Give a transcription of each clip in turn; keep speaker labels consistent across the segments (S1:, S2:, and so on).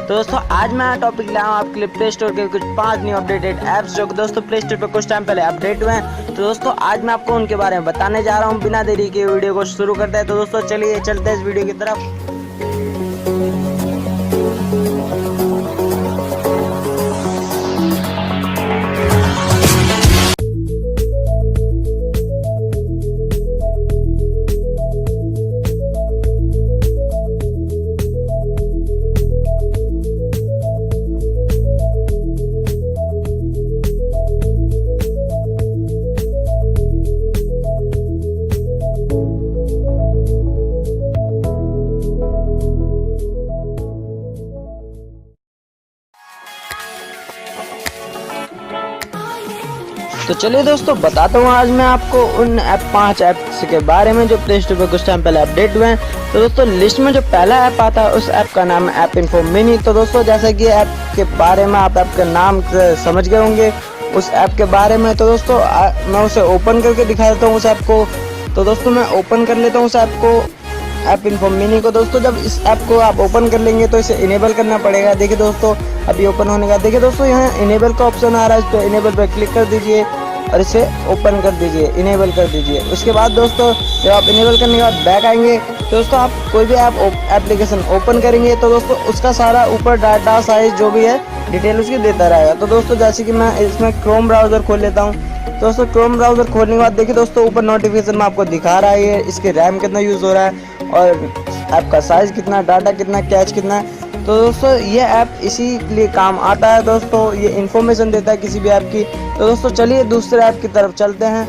S1: तो दोस्तों आज मैं टॉपिक लाया हूँ आपके लिए प्ले स्टोर के कुछ 5 न्यू अपडेटेड ऐप्स जो कि दोस्तों प्ले स्टोर पर कुछ टाइम पहले अपडेट हुए हैं। तो दोस्तों आज मैं आपको उनके बारे में बताने जा रहा हूँ। बिना देरी के वीडियो को शुरू करते हैं। तो दोस्तों चलिए चलते हैं इस वीडियो की तरफ। तो चलिए दोस्तों बताता हूँ आज मैं आपको उन 5 ऐप्स के बारे में जो प्ले स्टोर पर कुछ टाइम पहले अपडेट हुए हैं। तो दोस्तों लिस्ट में जो पहला ऐप आता है उस ऐप का नाम है ऐप इन्फो मिनी। तो दोस्तों जैसा कि ऐप के बारे में आप ऐप का नाम समझ गए होंगे उस ऐप के बारे में। तो दोस्तों मैं उसे ओपन करके दिखा देता हूँ उस ऐप को। तो दोस्तों मैं ओपन कर लेता हूँ उस ऐप को, ऐप इन्फो मिनी को। दोस्तों जब इस ऐप को आप ओपन कर लेंगे तो इसे इनेबल करना पड़ेगा। देखिए दोस्तों अभी ओपन होने का, देखिए दोस्तों यहाँ इनेबल का ऑप्शन आ रहा है, इस पर इनेबल पर क्लिक कर दीजिए और इसे ओपन कर दीजिए, इनेबल कर दीजिए। उसके बाद दोस्तों जब आप इनेबल करने के बाद बैक आएंगे तो दोस्तों आप कोई भी ऐप एप्लीकेशन ओपन करेंगे तो दोस्तों उसका सारा ऊपर डाटा साइज जो भी है डिटेल उसकी देता रहेगा। तो दोस्तों जैसे कि मैं इसमें क्रोम ब्राउज़र खोल लेता हूँ। दोस्तों क्रोम ब्राउज़र खोलने के बाद देखिए दोस्तों ऊपर नोटिफिकेशन में आपको दिखा रहा है ये इसके रैम कितना यूज़ हो रहा है और ऐप का साइज़ कितना, डाटा कितना, कैच कितना है। तो दोस्तों ये ऐप इसी लिए काम आता है। दोस्तों ये इन्फॉर्मेशन देता है किसी भी ऐप की। तो दोस्तों चलिए दूसरे ऐप की तरफ चलते हैं।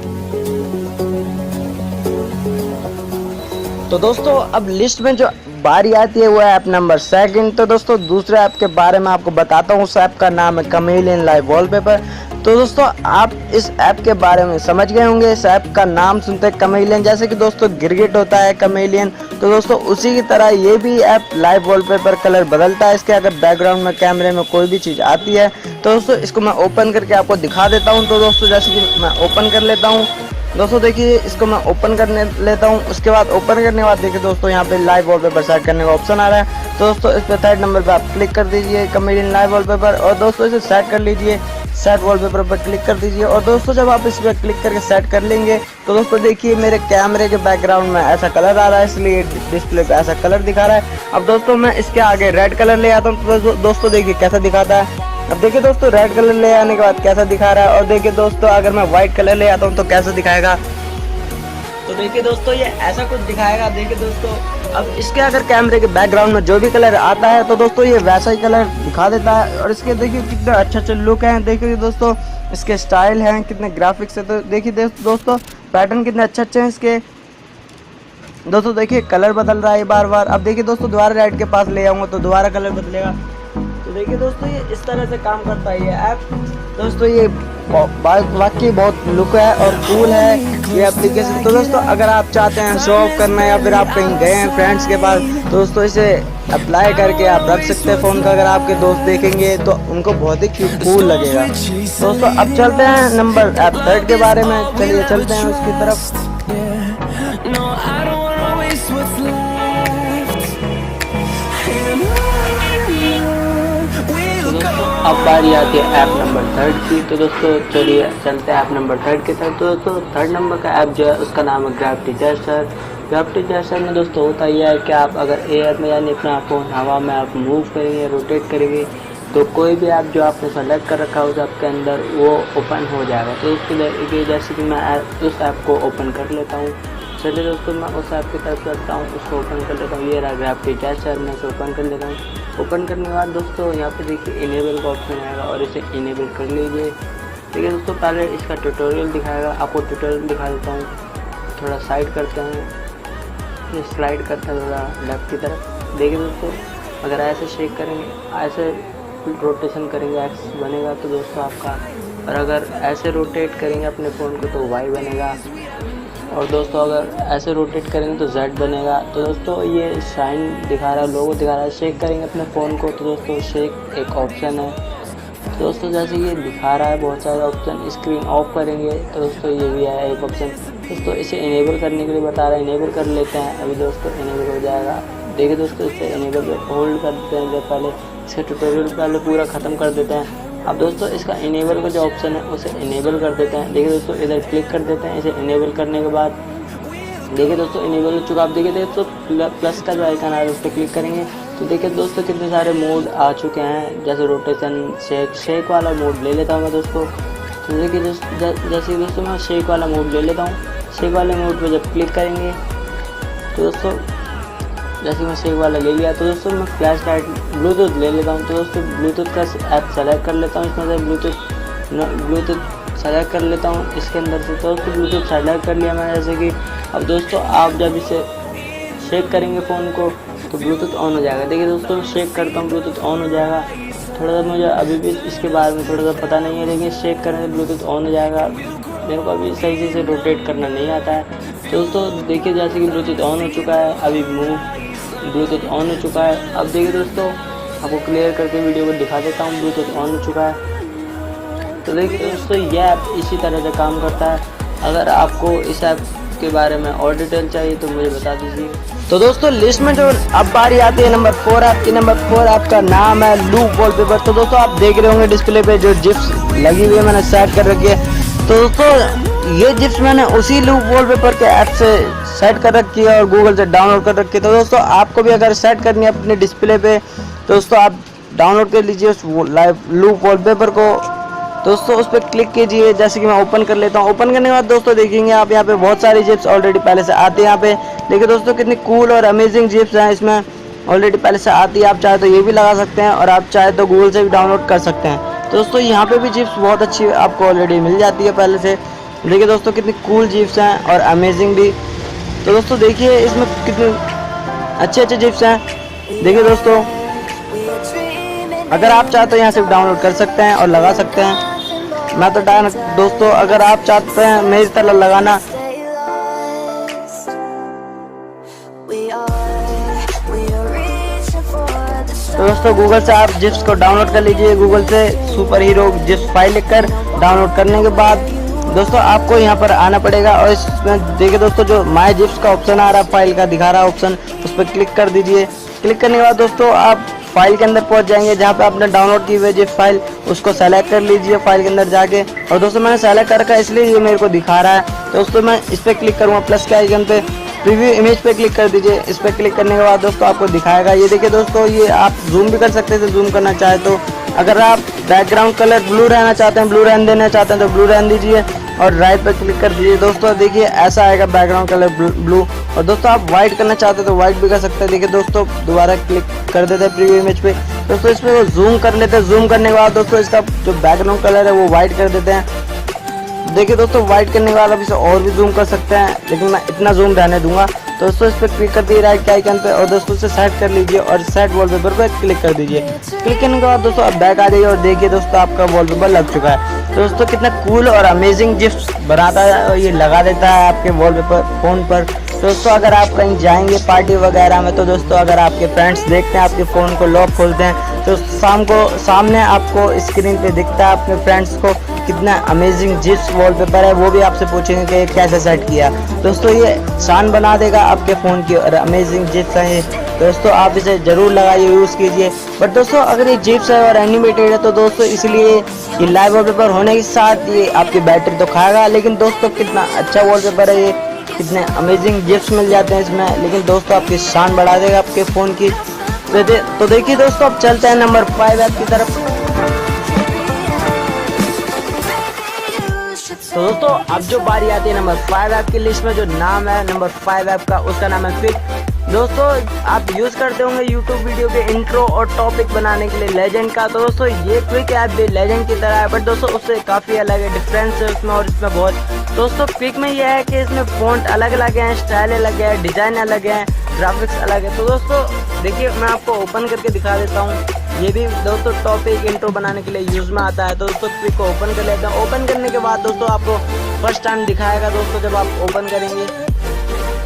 S1: तो दोस्तों अब लिस्ट में जो बारी आती है वो है ऐप नंबर 2। तो दोस्तों दूसरे ऐप के बारे में आपको बताता हूँ। उस ऐप का नाम है कमेलियन लाइव वॉलपेपर। तो दोस्तों आप इस ऐप के बारे में समझ गए होंगे। इस ऐप का नाम सुनते हैं कमेलियन, जैसे कि दोस्तों गिरगिट होता है कमेलियन, तो दोस्तों उसी की तरह ये भी ऐप लाइव वॉलपेपर कलर बदलता है इसके। अगर बैकग्राउंड में कैमरे में कोई भी चीज़ आती है तो दोस्तों इसको मैं ओपन करके आपको दिखा देता हूँ। तो दोस्तों जैसे कि मैं ओपन कर लेता हूँ। दोस्तों देखिए इसको मैं ओपन करने लेता हूँ। उसके बाद ओपन करने के बाद देखिए दोस्तों यहाँ पे लाइव वॉलपेपर सेट करने का ऑप्शन आ रहा है। तो दोस्तों इस पर 3rd नंबर पे आप क्लिक कर दीजिए कमेलियन लाइव वॉलपेपर और दोस्तों इसे सेट कर लीजिए। सेट वॉलपेपर पर क्लिक कर दीजिए और दोस्तों जब आप इस पर क्लिक करके सेट कर लेंगे तो दोस्तों देखिए मेरे कैमरे के बैकग्राउंड में ऐसा कलर आ रहा है, इसलिए डिस्प्ले पे ऐसा कलर दिखा रहा है। अब दोस्तों मैं इसके आगे रेड कलर ले आता हूँ तो दोस्तों देखिए कैसा दिखाता है। अब देखिए दोस्तों रेड कलर ले आने के बाद कैसा दिखा रहा है और देखिए दोस्तों अगर मैं व्हाइट कलर ले आता हूँ तो कैसा दिखाएगा। तो देखिए दोस्तों ये ऐसा कुछ दिखाएगा। देखिए दोस्तों अब इसके अगर कैमरे के बैकग्राउंड में जो भी कलर आता है तो दोस्तों ये वैसा ही कलर दिखा देता है। और इसके देखिए कितने अच्छे लुक हैं। देखिए दोस्तों इसके स्टाइल हैं, कितने ग्राफिक्स है। तो देखिए दोस्तों पैटर्न कितने अच्छे हैं इसके। दोस्तों देखिए कलर बदल रहा है बार बार। अब देखिए दोस्तों दोबारा रेड के पास ले आऊँगा तो दोबारा कलर बदलेगा। तो देखिए दोस्तों ये इस तरह से काम करता है ये ऐप। दोस्तों ये वाकई बहुत लुक है और कूल है ये एप्लीकेशन। तो दोस्तों अगर आप चाहते हैं शो ऑफ करना या फिर आप कहीं गए हैं फ्रेंड्स के पास तो दोस्तों इसे अप्लाई करके आप रख सकते हैं फ़ोन का। अगर आपके दोस्त देखेंगे तो उनको बहुत ही कूल लगेगा। दोस्तों अब चलते हैं नंबर ऐप 3 के बारे में। चलिए चलते हैं उसकी तरफ। अब बारी आती है ऐप नंबर 3 की। तो दोस्तों चलिए चलते हैं ऐप नंबर 3 के साथ। तो दोस्तों 3rd नंबर का ऐप जो है उसका नाम है ग्रेविटी जेस्चर। ग्रेविटी जेस्चर में दोस्तों होता यह है कि आप अगर एयर में यानी अपना फ़ोन हवा में आप मूव करेंगे, रोटेट करेंगे तो कोई भी ऐप जो आपने सेलेक्ट कर रखा है उस ऐप के अंदर वो ओपन हो जाएगा। तो उसके लिए जैसे कि मैं उस ऐप को ओपन कर लेता हूँ। चलिए दोस्तों मैं उस ऐप की तरफ चलता हूँ, उसको ओपन कर लेता हूँ। ये रहा ग्रेविटी जेस्चर, मैं इसे ओपन कर लेता हूँ। ओपन करने के बाद दोस्तों यहाँ पे देखिए इनेबल का ऑप्शन आएगा और इसे इनेबल कर लीजिए। ठीक है दोस्तों पहले इसका ट्यूटोरियल दिखाएगा, आपको ट्यूटोरियल दिखा देता हूँ। थोड़ा साइड करते हैं, ये स्लाइड करते हैं थोड़ा लेफ्ट की तरफ। देखिए दोस्तों अगर ऐसे शेक करेंगे, ऐसे रोटेशन करेंगे एक्स बनेगा तो दोस्तों आपका, और अगर ऐसे रोटेट करेंगे अपने फ़ोन को तो वाई बनेगा, और दोस्तों अगर ऐसे रोटेट करेंगे तो Z बनेगा। तो दोस्तों ये साइन दिखा रहा है, लोगो दिखा रहा है। शेक करेंगे अपने फ़ोन को तो दोस्तों शेक एक ऑप्शन है। तो दोस्तों जैसे ये दिखा रहा है बहुत सारे ऑप्शन। स्क्रीन ऑफ करेंगे तो दोस्तों ये भी है एक ऑप्शन। दोस्तों इसे इनेबल करने के लिए बता रहा है, इनेबल कर लेते हैं। अभी दोस्तों इनेबल हो जाएगा। देखिए दोस्तों इसे इनेबल होल्ड करते हैं जब पहले इसका ट्यूटोरियल पहले पूरा ख़त्म कर देते हैं। अब दोस्तों इसका इनेबल का जो ऑप्शन है उसे इनेबल कर देते हैं। देखिए दोस्तों इधर क्लिक कर देते हैं। इसे इनेबल करने के बाद देखिए दोस्तों इनेबल हो चुका। आप देखिए दोस्तों प्लस का जो आइकन आ रहा है उस पर क्लिक करेंगे तो देखिए दोस्तों कितने सारे मोड आ चुके हैं, जैसे रोटेशन, शेक वाला मोड ले लेता हूँ मैं दोस्तों। तो देखिए जैसे दोस्तों मैं शेक वाला मोड ले लेता हूँ। शेक वाले मोड पे जब क्लिक करेंगे तो दोस्तों जैसे मैं शेक वाला ले लिया तो दोस्तों मैं फ्लैश लाइट ब्लूटूथ ले लेता हूँ। तो दोस्तों ब्लूटूथ का ऐप सेलेक्ट कर लेता हूँ। इसमें से ब्लूटूथ सेलेक्ट कर लेता हूँ इसके अंदर से। तो दोस्तों ब्लूटूथ सेलेक्ट कर लिया मैंने जैसे कि। अब दोस्तों आप जब इसे शेक करेंगे फ़ोन को तो ब्लूटूथ ऑन हो जाएगा। देखिए दोस्तों मैं शेक करता हूँ ब्लूटूथ ऑन हो जाएगा। थोड़ा सा मुझे अभी भी इसके बारे में थोड़ा सा पता नहीं है, लेकिन शेक करने से ब्लूटूथ ऑन हो जाएगा। मेरे को अभी सही से रोटेट करना नहीं आता है। तो दोस्तों देखिए जैसे कि ब्लूटूथ ऑन हो चुका है, अभी ब्लूटूथ ऑन हो चुका है। अब देखिए दोस्तों आपको क्लियर करके वीडियो को दिखा देता हूँ, ब्लूटूथ ऑन हो चुका है। तो देखिए दोस्तों ये ऐप इसी तरह से काम करता है। अगर आपको इस ऐप के बारे में और डिटेल चाहिए तो मुझे बता दीजिए। तो दोस्तों लिस्ट में जो अब बारी आती है नंबर 4 ऐप की। नंबर 4 ऐप का नाम है लूप वॉलपेपर। तो दोस्तों आप देख रहे होंगे डिस्प्ले पे जो जिप्स लगी हुई है मैंने सेट कर रखी है। तो दोस्तों ये जिप्स मैंने उसी लूप वॉलपेपर के ऐप से सेट कर रखी है और गूगल से डाउनलोड कर रखी है। तो दोस्तों आपको भी अगर सेट करनी है अपने डिस्प्ले पे तो दोस्तों आप डाउनलोड कर लीजिए उस लूप वॉलपेपर को। दोस्तों उस पर क्लिक कीजिए। जैसे कि मैं ओपन कर लेता हूँ। ओपन करने के बाद दोस्तों देखेंगे आप यहाँ पे बहुत सारी जिप्स ऑलरेडी पहले से आती है। यहाँ पे देखिए दोस्तों कितनी कूल और अमेजिंग जिप्स हैं इसमें ऑलरेडी पहले से आती है। आप चाहे तो ये भी लगा सकते हैं और आप चाहे तो गूगल से भी डाउनलोड कर सकते हैं। तो दोस्तों यहाँ पे भी जिप्स बहुत अच्छी आपको ऑलरेडी मिल जाती है पहले से। देखिए दोस्तों कितनी कूल जिप्स हैं और अमेजिंग भी। तो दोस्तों देखिए इसमें कितने अच्छे जिप्स हैं। देखिए दोस्तों अगर आप चाहे तो यहाँ से डाउनलोड कर सकते हैं और लगा सकते हैं। मैं तो दोस्तों अगर आप चाहते हैं मेरी तरह लगाना तो दोस्तों गूगल से आप जिप्स को डाउनलोड कर लीजिए। गूगल से सुपर हीरो जिप्स फाइल लिखकर डाउनलोड करने के बाद दोस्तों आपको यहाँ पर आना पड़ेगा और इसमें देखिए दोस्तों जो माय जिप्स का ऑप्शन आ रहा है, फाइल का दिखा रहा है ऑप्शन, उस पर क्लिक कर दीजिए। क्लिक करने के बाद दोस्तों आप फाइल के अंदर पहुंच जाएंगे जहाँ पे आपने डाउनलोड की हुई जिप फाइल, उसको सेलेक्ट कर लीजिए फाइल के अंदर जाके। और दोस्तों मैंने सेलेक्ट कर रखा है इसलिए ये मेरे को दिखा रहा है। तो दोस्तों मैं इस पर क्लिक करूँगा प्लस के आइकन पे, प्रीव्यू इमेज पे क्लिक कर दीजिए। इस पर क्लिक करने के बाद दोस्तों आपको दिखाएगा। ये देखिए दोस्तों ये आप जूम भी कर सकते हैं जूम करना चाहे तो। अगर आप बैकग्राउंड कलर ब्लू रहना चाहते हैं, ब्लू रहने देना चाहते हैं तो ब्लू रहने दीजिए और राइट पर क्लिक कर दीजिए। दोस्तों देखिए ऐसा आएगा बैकग्राउंड कलर ब्लू। और दोस्तों आप व्हाइट करना चाहते हैं तो व्हाइट भी कर सकते हैं। देखिए दोस्तों दोबारा क्लिक कर देते हैं प्रीव्यू इमेज पे। दोस्तों इसमें वो जूम कर लेते हैं। जूम करने के बाद दोस्तों इसका जो बैकग्राउंड कलर है वो व्हाइट कर देते हैं। देखिए दोस्तों व्हाइट करने के बाद आप इसे और भी जूम कर सकते हैं, लेकिन मैं इतना जूम रहने दूंगा। दोस्तों इस पर क्लिक कर दिए राइट के आइकन पे और दोस्तों से सेट कर लीजिए और सेट वॉलपेपर पे क्लिक कर दीजिए। क्लिक करने के बाद दोस्तों आप बैक आ जाइए और देखिए दोस्तों आपका वॉलपेपर लग चुका है। तो दोस्तों कितना कूल और अमेजिंग जिप्स बनाता है और ये लगा देता है आपके वॉलपेपर फ़ोन पर। दोस्तों अगर आप कहीं जाएंगे पार्टी वगैरह में तो दोस्तों अगर आपके फ्रेंड्स देखते हैं आपके फ़ोन को लॉक खोलते हैं तो सामने आपको स्क्रीन पे दिखता है अपने फ्रेंड्स को कितना अमेजिंग जिप्स वॉलपेपर है। वो भी आपसे पूछेंगे कि कैसे सेट किया। दोस्तों ये शान बना देगा आपके फ़ोन की और अमेजिंग जिप्स है। दोस्तों आप इसे ज़रूर लगाइए, यूज़ कीजिए। बट दोस्तों अगर ये जिप्स है और एनिमेटेड है तो दोस्तों इसलिए ये लाइव वॉलपेपर होने के साथ ये आपकी बैटरी तो खाएगा, लेकिन दोस्तों कितना अच्छा वॉलपेपर है ये, कितने अमेजिंग जिप्स मिल जाते हैं इसमें। लेकिन दोस्तों आपकी शान बढ़ा देगा आपके फ़ोन की। तो देखिए दोस्तों अब चलते हैं नंबर 5 ऐप की तरफ। तो दोस्तों अब जो बारी आती है नंबर 5 ऐप की लिस्ट में, जो नाम है नंबर 5 ऐप का उसका नाम है क्विक। दोस्तों आप यूज़ करते होंगे यूट्यूब वीडियो के इंट्रो और टॉपिक बनाने के लिए लेजेंड का। तो दोस्तों ये क्विक ऐप भी लेजेंड की तरह है, बट दोस्तों उससे काफ़ी अलग है, डिफरेंस है उसमें और इसमें बहुत। दोस्तों क्विक में यह है कि इसमें फ़ॉन्ट अलग अलग हैं, स्टाइल अलग है, डिज़ाइन अलग है, ग्राफिक्स अलग है। तो दोस्तों देखिए मैं आपको ओपन करके दिखा देता हूँ। ये भी दोस्तों टॉपिक इंट्रो बनाने के लिए यूज़ में आता है। तो दोस्तों क्विक को ओपन कर लेते हैं। ओपन करने के बाद दोस्तों आपको फर्स्ट टाइम दिखाएगा दोस्तों जब आप ओपन करेंगे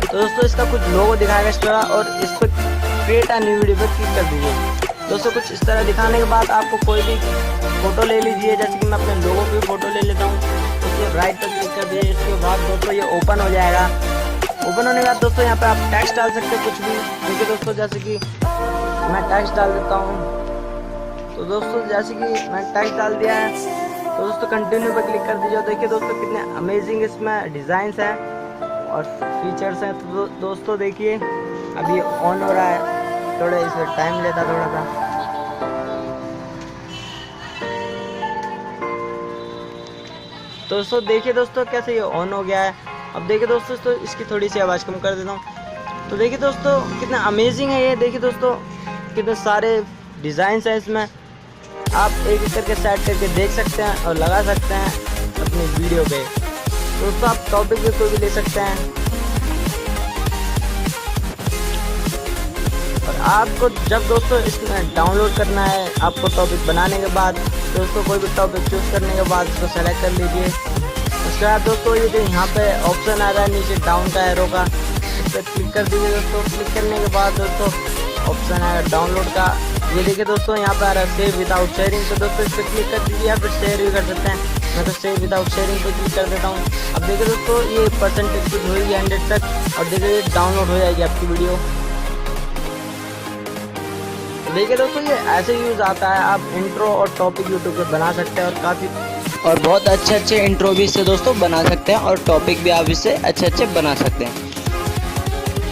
S1: तो दोस्तों इसका कुछ लोगो दिखाएगा इस तरह, और इस पर क्रिएट अ न्यू वीडियो पर क्लिक कर दीजिए। दोस्तों कुछ इस तरह दिखाने के बाद आपको कोई भी फ़ोटो ले लीजिए, जैसे कि मैं अपने लोगों की फ़ोटो ले लेता हूँ। दोस्तों राइट पर क्लिक कर दीजिए। इसके बाद दोस्तों ये ओपन हो जाएगा। ओपन होने के बाद दोस्तों यहाँ पे आप टेक्स्ट डाल सकते हैं कुछ भी। देखिए दोस्तों जैसे कि मैं टेक्स्ट डाल देता हूँ तो दोस्तों जैसे कि मैंने टैग डाल दिया है, तो दोस्तों कंटिन्यू पर क्लिक कर दीजिए। देखिए दोस्तों कितने अमेजिंग इसमें डिज़ाइंस हैं और फीचर्स हैं। तो दोस्तों देखिए अभी ऑन हो रहा है, थोड़ा इसमें टाइम लेता थोड़ा सा। तो दोस्तों देखिए दोस्तों कैसे ये ऑन हो गया है। अब देखिए दोस्तों तो इसकी थोड़ी सी आवाज़ कम कर देता हूँ। तो देखिए दोस्तों कितना अमेजिंग है ये। देखिए दोस्तों कितने सारे डिज़ाइंस हैं इसमें, आप एक एक करके सेट करके देख सकते हैं और लगा सकते हैं अपनी वीडियो पे। दोस्तों आप टॉपिक भी कोई भी ले सकते हैं। और आपको जब दोस्तों इसमें डाउनलोड करना है, आपको टॉपिक बनाने के बाद दोस्तों कोई भी टॉपिक चूज़ करने के बाद इसको सेलेक्ट कर लीजिए। उसके बाद दोस्तों ये जो यहाँ पे ऑप्शन आ रहा है नीचे डाउन का एरो का, इस पर क्लिक कर दीजिए दोस्तों। क्लिक करने के बाद दोस्तों ऑप्शन आएगा डाउनलोड का। ये देखिए दोस्तों यहाँ पे आ रहा है सेव विदाउट शेयरिंग। तो दोस्तों इस पर क्लिक कर दीजिए, या फिर शेयर भी कर सकते हैं। मैं तो सेव विदाउट शेयरिंग पे क्लिक कर देता हूँ। अब देखिए दोस्तों ये परसेंटेज कुछ होगी 100 तक, और देखिए ये डाउनलोड हो जाएगी आपकी वीडियो। देखिए दोस्तों ये ऐसे यूज़ आता है, आप इंट्रो और टॉपिक यूट्यूब पे बना सकते हैं और बहुत अच्छे इंट्रो भी इससे दोस्तों बना सकते हैं और टॉपिक भी आप इससे अच्छे बना सकते हैं।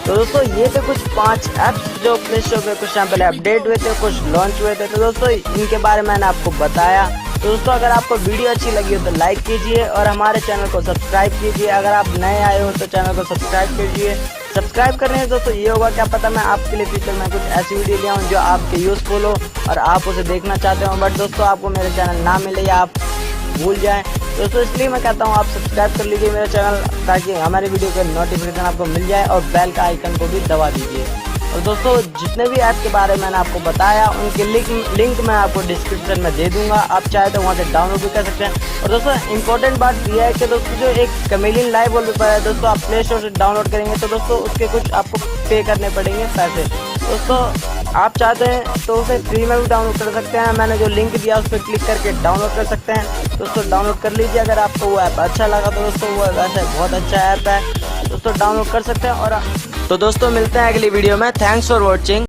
S1: तो दोस्तों ये थे कुछ 5 ऐप्स जो प्ले स्टोर पे कुछ टाइम पहले अपडेट हुए थे, कुछ लॉन्च हुए थे। तो दोस्तों इनके बारे में मैंने आपको बताया। तो दोस्तों अगर आपको वीडियो अच्छी लगी हो तो लाइक कीजिए और हमारे चैनल को सब्सक्राइब कीजिए। अगर आप नए आए हो तो चैनल को सब्सक्राइब कीजिए। सब्सक्राइब करने से दोस्तों ये होगा, क्या पता मैं आपके लिए फ्यूचर में कुछ ऐसी वीडियो ले आऊँ जो आपके यूज़फुल हो और आप उसे देखना चाहते हो, बट दोस्तों आपको मेरे चैनल ना मिले या आप भूल जाएं। दोस्तों इसलिए मैं कहता हूँ आप सब्सक्राइब कर लीजिए मेरा चैनल, ताकि हमारे वीडियो का नोटिफिकेशन आपको मिल जाए, और बेल का आइकन को भी दबा दीजिए। और दोस्तों जितने भी ऐप के बारे में मैंने आपको बताया उनके लिंक मैं आपको डिस्क्रिप्शन में दे दूंगा, आप चाहे तो वहाँ से डाउनलोड भी कर सकते हैं। और दोस्तों इंपॉर्टेंट बात यह है कि दोस्तों जो एक कैमेलियन लाइव वॉलपेपर है दोस्तों, आप प्ले स्टोर से डाउनलोड करेंगे तो दोस्तों उसके कुछ आपको पे करने पड़ेंगे पैसे। दोस्तों आप चाहते हैं तो उसे फ्री में भी डाउनलोड कर सकते हैं। मैंने जो लिंक दिया उस पर क्लिक करके डाउनलोड कर सकते हैं। दोस्तों डाउनलोड कर लीजिए। अगर आपको वो ऐप अच्छा लगा तो दोस्तों वो वैसे बहुत अच्छा ऐप है, दोस्तों डाउनलोड कर सकते हैं। और तो दोस्तों मिलते हैं अगली वीडियो में। Thanks for watching.